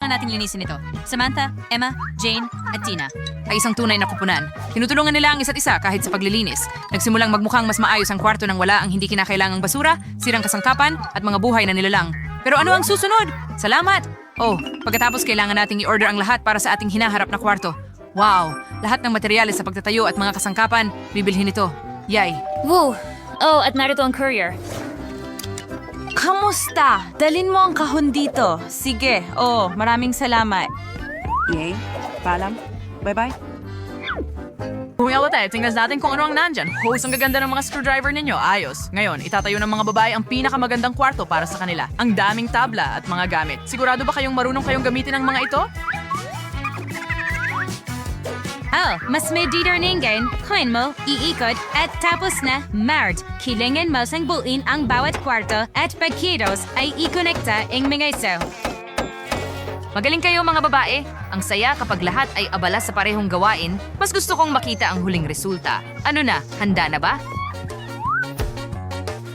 nating linisin ito. Samantha, Emma, Jane, at Tina. Ay isang tunay na kupunan. Tinutulungan nila ang isa't isa kahit sa paglilinis. Nagsimulang magmukhang mas maayos ang kwarto nang wala ang hindi kinakailangang basura, sirang kasangkapan, at mga buhay na nilalang. Pero ano ang susunod? Salamat! Oh, pagkatapos kailangan nating i-order ang lahat para sa ating hinaharap na kwarto. Wow! Lahat ng materyales sa pagtatayo at mga kasangkapan, bibilhin ito. Yay! Woo! Oh, at narito ang courier. Kamusta? Dalin mo ang kahon dito. Sige. Oh, maraming salamat. Yay. Paalam. Bye-bye. Humiyawa tayo, tingnan natin kung ano ang nandyan. Hose, ang gaganda ng mga screwdriver ninyo. Ayos. Ngayon, itatayo ng mga babae ang pinakamagandang kwarto para sa kanila. Ang daming tabla at mga gamit. Sigurado ba kayong marunong kayong gamitin ang mga ito? Oh, mas may diderningen, coin mo, iikot, at tapos na, Mart. Kailangan mo sang buuin ang bawat kwarto at pagkilos ay ikonekta ang mga ito. Magaling kayo mga babae. Ang saya kapag lahat ay abala sa parehong gawain. Mas gusto kong makita ang huling resulta. Ano na, handa na ba?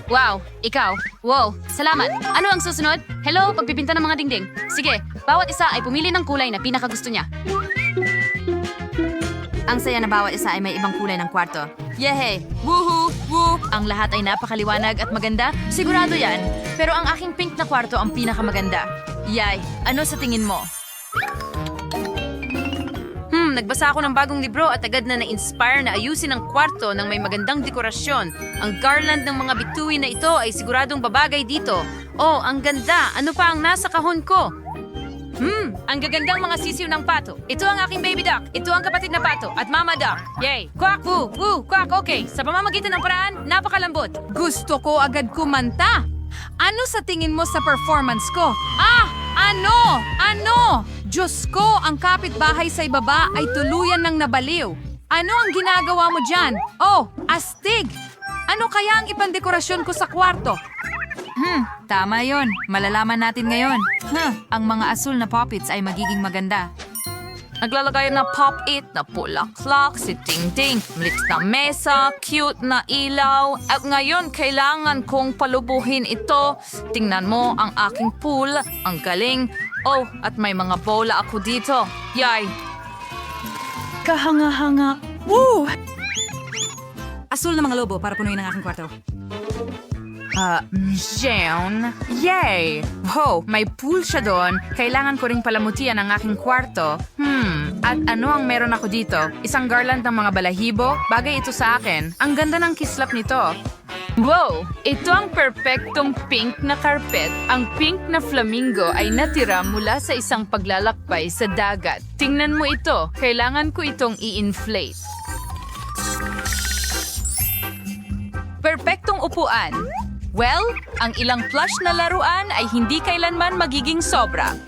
Wow, ikaw. Wow, salamat. Ano ang susunod? Hello, pagpipinta ng mga dingding. Sige, bawat isa ay pumili ng kulay na pinakagusto niya. Ang saya na bawat isa ay may ibang kulay ng kwarto. Yehey! Woohoo! Woo! Ang lahat ay napakaliwanag at maganda. Sigurado yan. Pero ang aking pink na kwarto ang pinakamaganda. Yay! Ano sa tingin mo? Nagbasa ako ng bagong libro at agad na na-inspire na ayusin ang kwarto ng may magandang dekorasyon. Ang garland ng mga bituin na ito ay siguradong babagay dito. Oh, ang ganda! Ano pa ang nasa kahon ko? Ang gagandang mga sisiw ng pato. Ito ang aking baby duck. Ito ang kapatid na pato. At mama duck. Yay! Quack! Woo! Woo! Quack! Okay. Sa pamamagitan ng paraan, napakalambot. Gusto ko agad kumanta. Ano sa tingin mo sa performance ko? Ah! Ano? Ano? Diyos ko, ang kapitbahay sa ibaba ay tuluyan ng nabaliw. Ano ang ginagawa mo dyan? Oh, astig! Ano kaya ang ipandekorasyon ko sa kwarto? Tama yon. Malalaman natin ngayon. Ang mga asul na puppets ay magiging maganda. Naglalagay na pop-it na pulaklak, si Ting-Ting, maliit na mesa, cute na ilaw. At ngayon, kailangan kong palubuhin ito. Tingnan mo ang aking pool. Ang galing. Oh, at may mga bola ako dito. Yay! Kahanga-hanga. Woo! Asul na mga lobo para punuin ang aking kwarto. Jeon. Yay! Ho, may pool siya doon. Kailangan ko ring palamutian ang aking kwarto. At ano ang meron ako dito? Isang garland ng mga balahibo? Bagay ito sa akin. Ang ganda ng kislap nito. Wow! Ito ang perpektong pink na carpet. Ang pink na flamingo ay natira mula sa isang paglalakbay sa dagat. Tingnan mo ito. Kailangan ko itong i-inflate. Perpektong upuan. Well, ang ilang plush na laruan ay hindi kailanman magiging sobra.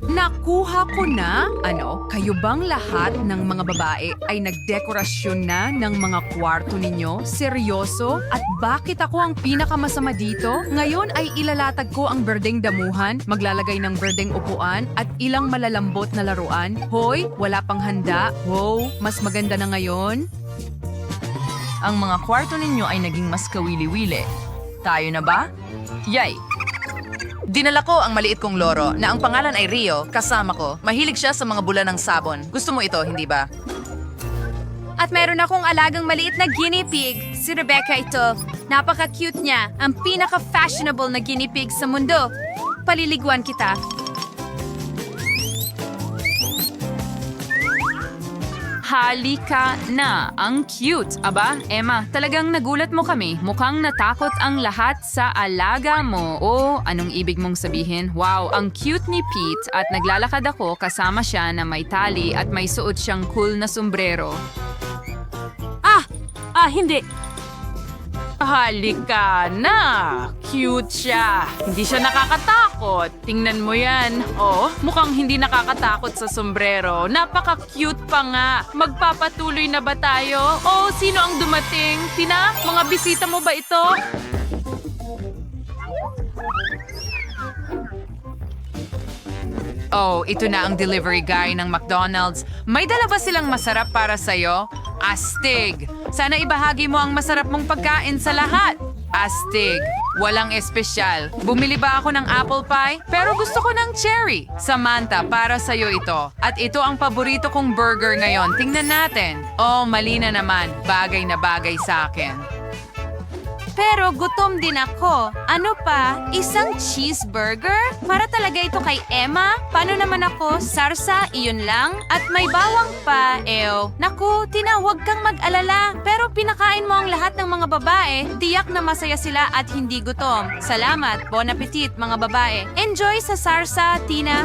Nakuha ko na? Ano? Kayo bang lahat ng mga babae ay nagdekorasyon na ng mga kwarto ninyo? Seryoso? At bakit ako ang pinakamasama dito? Ngayon ay ilalatag ko ang berdeng damuhan, maglalagay ng berdeng upuan, at ilang malalambot na laruan. Hoy, wala pang handa. Wow, mas maganda na ngayon. Ang mga kwarto ninyo ay naging mas kawili-wili. Tayo na ba? Yay! Dinala ko ang maliit kong loro na ang pangalan ay Rio, kasama ko. Mahilig siya sa mga bula ng sabon. Gusto mo ito, hindi ba? At meron akong alagang maliit na guinea pig. Si Rebecca ito. Napaka-cute niya. Ang pinaka-fashionable na guinea pig sa mundo. Paliliguan kita. Halika na! Ang cute! Aba, Emma, talagang nagulat mo kami. Mukhang natakot ang lahat sa alaga mo. Oh, anong ibig mong sabihin? Wow, ang cute ni Pete at naglalakad ako kasama siya na may tali at may suot siyang cool na sombrero. Hindi. Halika na! Cute siya! Hindi siya nakakatakot. Tingnan mo yan. Oh, mukhang hindi nakakatakot sa sombrero. Napaka-cute pa nga. Magpapatuloy na ba tayo? Oh, sino ang dumating? Tina, mga bisita mo ba ito? Oh, ito na ang delivery guy ng McDonald's. May dala ba silang masarap para sa'yo? Astig! Sana ibahagi mo ang masarap mong pagkain sa lahat. Astig! walang espesyal. Bumili ba ako ng apple pie? Pero gusto ko ng cherry. Samantha, para sa'yo ito. At ito ang paborito kong burger ngayon. Tingnan natin. Oh, mali na naman. Bagay na bagay sa akin. Pero gutom din ako. Ano pa? Isang cheeseburger? Para talaga ito kay Emma? Paano naman ako? Sarsa, iyon lang? At may bawang pa, ew. Naku, Tina, huwag kang mag-alala. Pero pinakain mo ang lahat ng mga babae. Tiyak na masaya sila at hindi gutom. Salamat. Bon appetit, mga babae. Enjoy sa sarsa, Tina.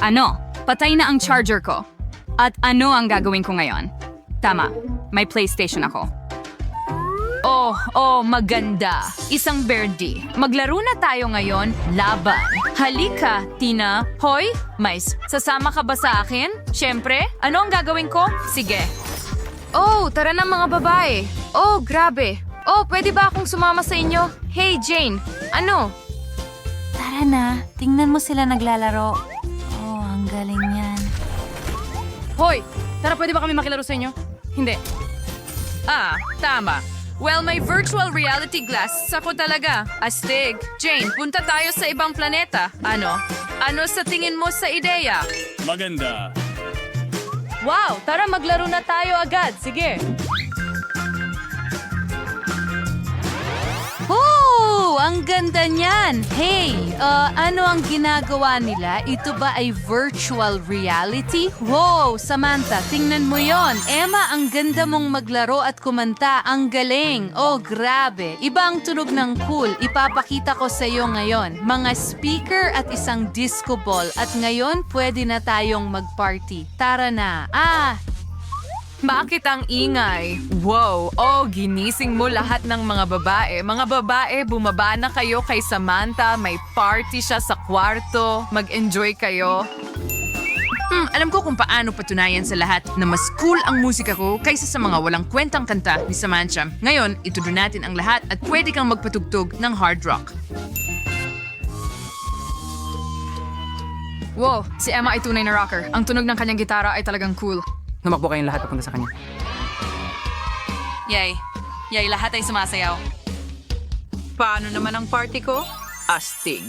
Ano? Patay na ang charger ko. At ano ang gagawin ko ngayon? Tama, may PlayStation ako. Oh, maganda. Isang birdie. Maglaro na tayo ngayon. Laban. Halika, Tina. Hoy, Mais, sasama ka ba sa akin? Siyempre. Ano ang gagawin ko? Sige. Oh, tara na mga babae. Oh, grabe. Oh, pwede ba akong sumama sa inyo? Hey, Jane. Ano? Tara na, tingnan mo sila naglalaro. Oh, ang galing yan. Hoy, tara pwede ba kami makilaro sa inyo? Hindi. Ah, tama. Well, may virtual reality glass. Sako talaga. Astig. Jane, punta tayo sa ibang planeta. Ano? Ano sa tingin mo sa ideya? Maganda. Wow, tara maglaro na tayo agad. Sige. Oh, ang ganda niyan! Hey, ano ang ginagawa nila? Ito ba ay virtual reality? Wow, Samantha, tingnan mo yon. Emma, ang ganda mong maglaro at kumanta. Ang galing. Oh, grabe. Iba ang tunog ng cool. Ipapakita ko sa iyo ngayon. Mga speaker at isang disco ball. At ngayon, pwede na tayong mag-party. Tara na. Bakit ang ingay? Wow! Oh, ginising mo lahat ng mga babae. Mga babae, bumaba na kayo kay Samantha. May party siya sa kwarto. Mag-enjoy kayo. Alam ko kung paano patunayan sa lahat na mas cool ang musika ko kaysa sa mga walang kwentang kanta ni Samantha. Ngayon, itudo natin ang lahat at pwede kang magpatugtog ng hard rock. Wow, si Emma ay tunay na rocker. Ang tunog ng kanyang gitara ay talagang cool. Lumakbo kayong lahat papunta sa kanya. Yay. Yay, lahat ay sumasayaw. Paano naman ang party ko? Astig.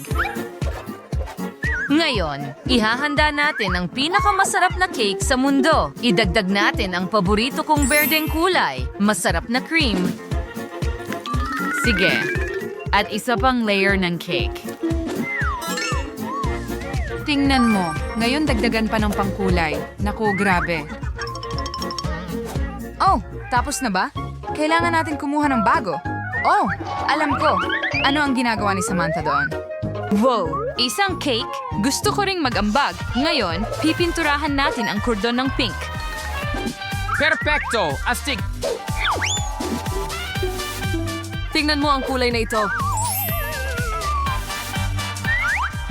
Ngayon, ihahanda natin ang pinakamasarap na cake sa mundo. Idagdag natin ang paborito kong berdeng kulay, masarap na cream. Sige. At isa pang layer ng cake. Tingnan mo, ngayon dagdagan pa ng pangkulay. Naku, grabe. Oh, tapos na ba? Kailangan natin kumuha ng bago. Oh, alam ko. Ano ang ginagawa ni Samantha doon? Wow! Isang cake? Gusto ko ring mag-ambag. Ngayon, pipinturahan natin ang kordon ng pink. Perfecto! Astig! Tingnan mo ang kulay na ito.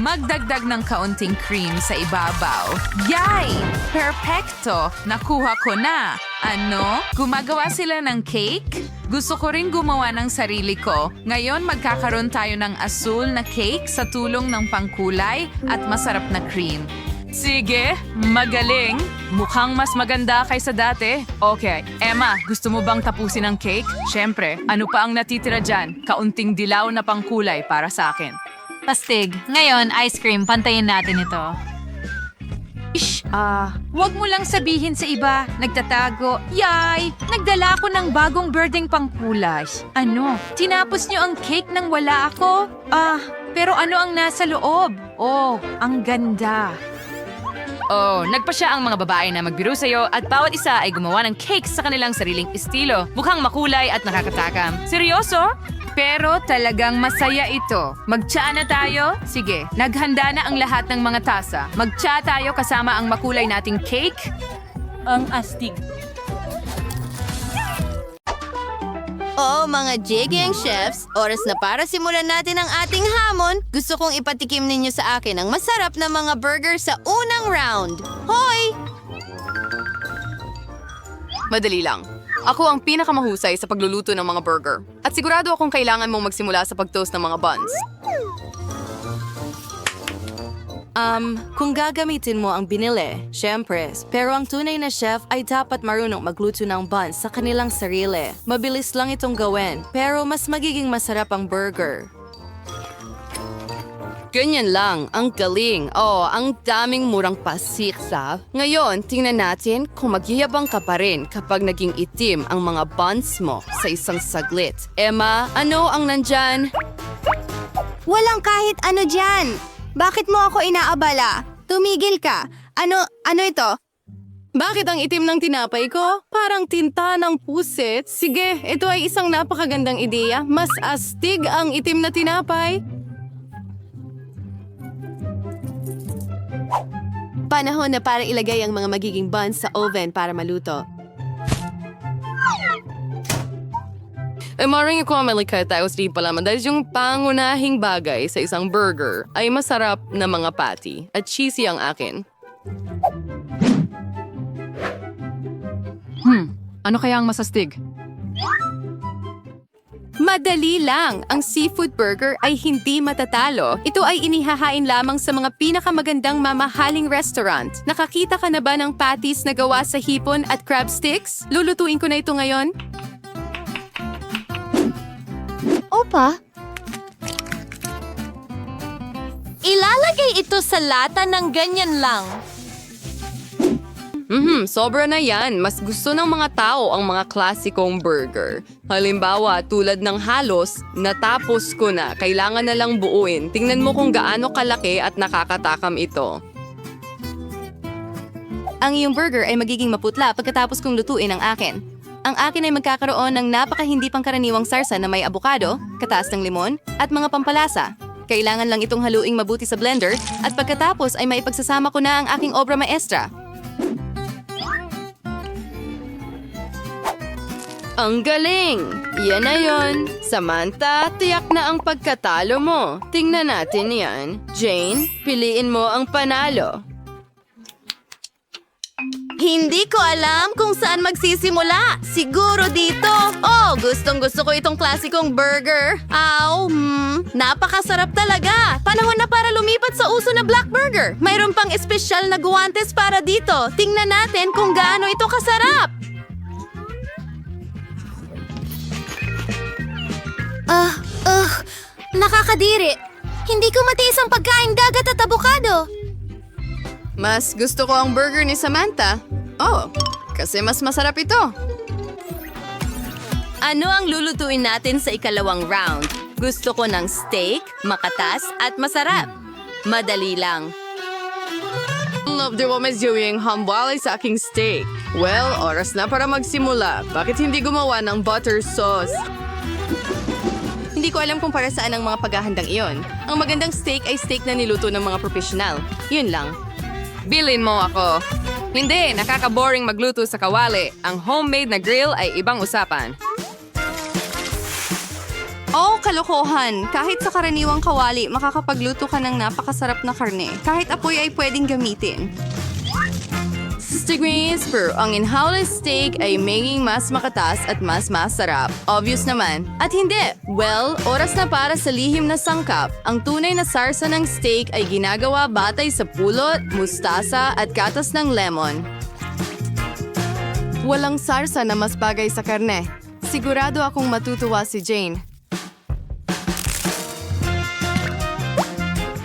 Magdagdag ng kaunting cream sa ibabaw. Yay! Perfecto! Nakuha ko na! Ano? Gumagawa sila ng cake? Gusto ko rin gumawa ng sarili ko. Ngayon magkakaroon tayo ng asul na cake sa tulong ng pangkulay at masarap na cream. Sige, magaling. Mukhang mas maganda kaysa dati. Okay, Emma, gusto mo bang tapusin ang cake? Siyempre, ano pa ang natitira dyan? Kaunting dilaw na pangkulay para sa akin. Pastig. Ngayon, ice cream. Pantayin natin ito. Huwag mo lang sabihin sa iba, nagtatago. Yay! Nagdala ako ng bagong birding pangkulay. Ano? Tinapos niyo ang cake nang wala ako? Pero ano ang nasa loob? Oh, ang ganda. Oh, nagpa siya ang mga babae na magbiro sa'yo at bawat isa ay gumawa ng cake sa kanilang sariling estilo. Mukhang makulay at nakakatakam. Seryoso? Pero talagang masaya ito. Mag-tsa na tayo? Sige, naghanda na ang lahat ng mga tasa. Mag-tsa tayo kasama ang makulay nating cake. Ang astig. Oo, mga Jigyang Chefs, oras na para simulan natin ang ating hamon. Gusto kong ipatikim ninyo sa akin ang masarap na mga burger sa unang round. Hoy! Madali lang. Ako ang pinakamahusay sa pagluluto ng mga burger. At sigurado akong kailangan mong magsimula sa pag-toast ng mga buns. Kung gagamitin mo ang binili, syempre. Pero ang tunay na chef ay dapat marunong magluto ng buns sa kanilang sarili. Mabilis lang itong gawin, pero mas magiging masarap ang burger. Ganyan lang, ang galing. Oh, ang daming murang pasiksa. Ngayon, tingnan natin kung magyayabang ka pa rin kapag naging itim ang mga buns mo sa isang saglit. Emma, ano ang nandyan? Walang kahit ano dyan! Bakit mo ako inaabala? Tumigil ka! Ano ito? Bakit ang itim ng tinapay ko? Parang tinta ng pusit. Sige, ito ay isang napakagandang ideya. Mas astig ang itim na tinapay. Panahon na para ilagay ang mga magiging buns sa oven para maluto. Maring ko malikay tayo sa palaman dahil yung pangunahing bagay sa isang burger ay masarap na mga patty at cheesy ang akin. Ano kaya ang masastig? Madali lang! Ang seafood burger ay hindi matatalo. Ito ay inihahain lamang sa mga pinakamagandang mamahaling restaurant. Nakakita ka na ba ng patties na gawa sa hipon at crab sticks? Lulutuin ko na ito ngayon. Opa? Ilalagay ito sa lata ng ganyan lang. Sobra na yan. Mas gusto ng mga tao ang mga klasikong burger. Halimbawa, tulad ng halos, natapos ko na. Kailangan na lang buuin. Tingnan mo kung gaano kalaki at nakakatakam ito. Ang iyong burger ay magiging maputla pagkatapos kong lutuin ang akin. Ang akin ay magkakaroon ng napaka-hindi pangkaraniwang sarsa na may abukado, kataas ng limon, at mga pampalasa. Kailangan lang itong haluing mabuti sa blender at pagkatapos ay maipagsasama ko na ang aking obra maestra. Ang galing! Yan na yon. Samantha, tiyak na ang pagkatalo mo. Tingnan natin yan. Jane, piliin mo ang panalo. Hindi ko alam kung saan magsisimula. Siguro dito. Oh, gustong-gusto ko itong klasikong burger. Napakasarap talaga. Panahon na para lumipat sa uso na black burger. Mayroon pang espesyal na guwantes para dito. Tingnan natin kung gaano ito kasarap. Nakakadiri. Hindi ko matiis ang pagkain dagat at abukado. Mas gusto ko ang burger ni Samantha. Oh, kasi mas masarap ito. Ano ang lulutuin natin sa ikalawang round? Gusto ko ng steak, makatas at masarap. Madali lang. Love the woman's doing hambali sa aking steak. Well, oras na para magsimula. Bakit hindi gumawa ng butter sauce? Hindi ko alam kung para saan ang mga paghahandang iyon. Ang magandang steak ay steak na niluto ng mga profesional. Yun lang. Bilin mo ako. Hindi, nakaka-boring magluto sa kawali. Ang homemade na grill ay ibang usapan. Oh, kalokohan! Kahit sa karaniwang kawali, makakapagluto ka ng napakasarap na karne. Kahit apoy ay pwedeng gamitin. Stigmates, pero ang inhauled steak ay maging mas makatas at mas masarap. Obvious naman. At hindi. Well, oras na para sa lihim na sangkap. Ang tunay na sarsa ng steak ay ginagawa batay sa pulot, mustasa at katas ng lemon. Walang sarsa na mas bagay sa karne. Sigurado akong matutuwa si Jane.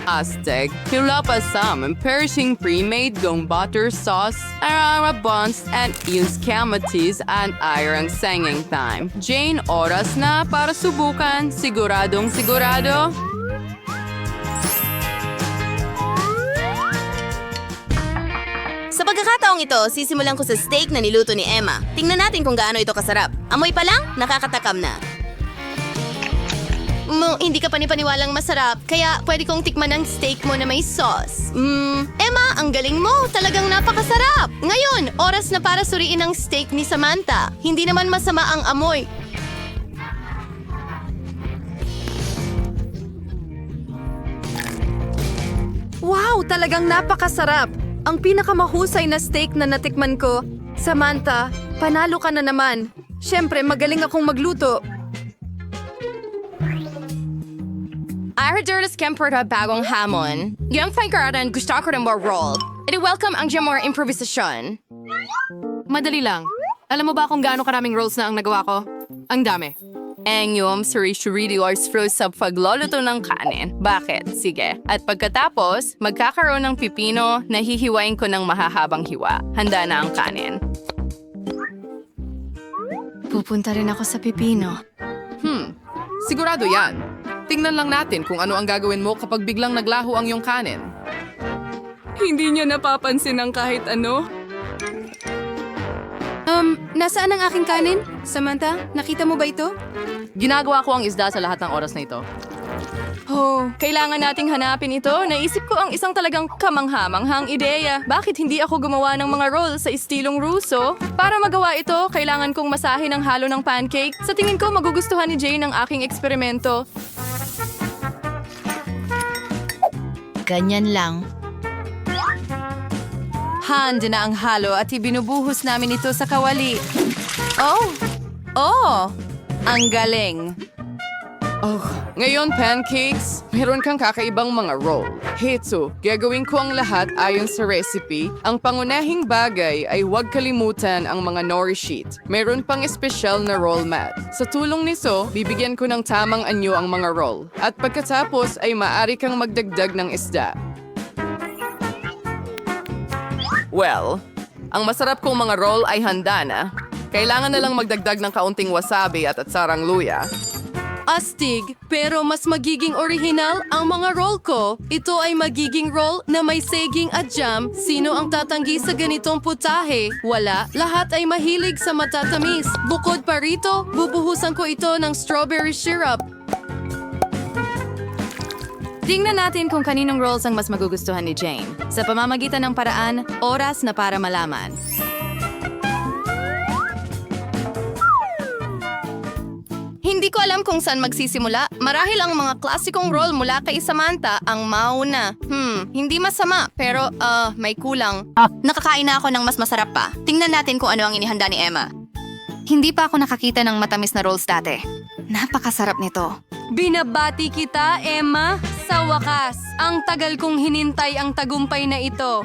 Aztec, hilapasam and perishing pre-made gong butter sauce, arara buns, and use kamatis and iron singing time. Jane, oras na para subukan. Siguradong sigurado. Sa pagkakataong ito, sisimulan ko sa steak na niluto ni Emma. Tingnan natin kung gaano ito kasarap. Amoy pa lang, nakakatakam na. Hindi ka panipaniwalang masarap, kaya pwede kong tikman ang steak mo na may sauce. Emma, ang galing mo! Talagang napakasarap! Ngayon, oras na para suriin ang steak ni Samantha. Hindi naman masama ang amoy. Wow, talagang napakasarap! Ang pinakamahusay na steak na natikman ko. Samantha, panalo ka na naman. Siyempre, magaling akong magluto. Maharaduras Kemperta bagong hamon. Yung pangkaratan gusto ko rin more roll. I-welcome ang jamor improvisasyon. Madali lang. Alam mo ba kung gaano karaming rolls na ang nagawa ko? Ang dami. Ang suri-suri sa pagluluto ng kanin. Bakit? Sige. At pagkatapos, magkakaroon ng pipino na hihiwain ko ng mahahabang hiwa. Handa na ang kanin. Pupunta rin ako sa pipino. Sigurado yan. Tingnan lang natin kung ano ang gagawin mo kapag biglang naglaho ang iyong kanin. Hindi niya napapansin ang kahit ano. Nasaan ang aking kanin? Samantha, nakita mo ba ito? Ginagawa ko ang isda sa lahat ng oras na ito. Oh, kailangan nating hanapin ito. Naisip ko ang isang talagang kamangha-manghang ideya. Bakit hindi ako gumawa ng mga roll sa estilong Ruso? Para magawa ito, kailangan kong masahin ang halo ng pancake. Sa tingin ko, magugustuhan ni Jane ang aking eksperimento. Ganyan lang. Handa na ang halo at ibinubuhos namin ito sa kawali. Oh! Ang galing. Ngayon, pancakes, meron kang kakaibang mga roll. Heto, gagawin ko ang lahat ayon sa recipe. Ang pangunahing bagay ay huwag kalimutan ang mga nori sheet. Meron pang espesyal na roll mat. Sa tulong nito, bibigyan ko ng tamang anyo ang mga roll. At pagkatapos ay maaari kang magdagdag ng isda. Well, ang masarap kong mga roll ay handa na. Kailangan na lang magdagdag ng kaunting wasabi at atsarang luya. Astig, pero mas magiging orihinal ang mga roll ko. Ito ay magiging roll na may saging at jam. Sino ang tatanggi sa ganitong putahe? Wala. Lahat ay mahilig sa matatamis. Bukod pa rito, bubuhusan ko ito ng strawberry syrup. Tingnan natin kung kaninong rolls ang mas magugustuhan ni Jane. Sa pamamagitan ng paraan, oras na para malaman. Hindi ko alam kung saan magsisimula. Marahil ang mga klasikong roll mula kay Samantha ang mauna. Hindi masama, pero may kulang. Nakakain na ako ng mas masarap pa. Tingnan natin kung ano ang inihanda ni Emma. Hindi pa ako nakakita ng matamis na rolls dati. Napakasarap nito. Binabati kita, Emma. Sa wakas, ang tagal kong hinintay ang tagumpay na ito.